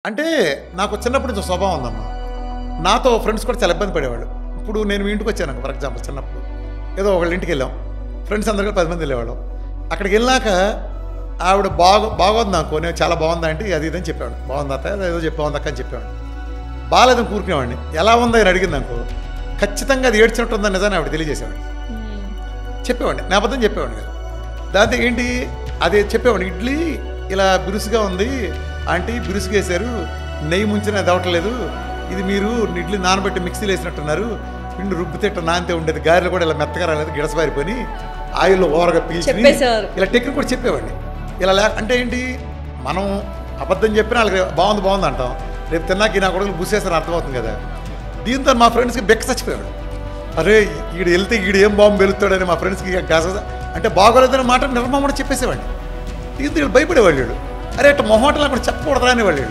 అంటే నాకు చిన్నప్పటి నుంచి ఒక స్వభావం ఉందమ్మా. నాతో ఫ్రెండ్స్ కూడా చాలా ఇబ్బంది పడేవాళ్ళు. ఇప్పుడు నేను మీ ఇంటికి వచ్చాను ఫర్ ఎగ్జాంపుల్ చిన్నప్పుడు. ఏదో ఒకళ్ళ ఇంటికి వెళ్ళాం. ఫ్రెండ్స్ అందరికీ 10 మంది వెళ్ళేవాళ్ళం. అక్కడికి వెళ్ళాక ఆవిడ బాగోంది నాకు. నేను చాలా బాగుందా అంటే అది ఇదని చెప్పేవాడు. బాగుంది అత్త ఏదో బాగుంది అక్క అని చెప్పేవాడు. బాగాలేదని కూరుకునేవాడిని. ఎలా ఉందా అని అడిగింది అనుకో ఖచ్చితంగా అది ఏడ్చినట్టుందని నిజాన్ని ఆవిడ తెలియజేసేవాడిని. చెప్పేవాడిని నా అబద్ధం చెప్పేవాడిని కదా. దాంతో ఏంటి అది చెప్పేవాడిని, ఇడ్లీ ఇలా బిరుసుగా ఉంది ఆంటీ, బిరుసుగా వేశారు, నెయ్యి ముంచిన అది అవ్వట్లేదు, ఇది మీరు ఇడ్లీ నానబెట్టి మిక్సీలో వేసినట్టున్నారు, పిండి రుబ్బితేట నానితే ఉండేది, గారెలు కూడా ఇలా మెత్తగా రాలేదు, గిడసబారిపోయి ఆయిల్లో ఓవర్గా పీల్చి ఇలా టెక్నిక్ కూడా చెప్పేవాడిని. ఇలా అంటే ఏంటి, మనం అబద్ధం చెప్పినా వాళ్ళకి బాగుంది అంటాం, రేపు తిన్నాక నా కొడుకులు బుసేస్తారని అర్థమవుతుంది కదా. దీంతో మా ఫ్రెండ్స్కి బెక్క చచ్చిపోయాడు. అరే ఈడు వెళ్తే ఈడు ఏం బాంబు వెళుతాడని మా ఫ్రెండ్స్కి గస అంటే బాగోలేదని మాట నిర్మమ్మని చెప్పేసేవాడిని. దీంతో వీళ్ళు భయపడేవాళ్ళు. అరే అట్లా మొహమాటలు అక్కడ చెప్పకూడదా అనేవాళ్ళు.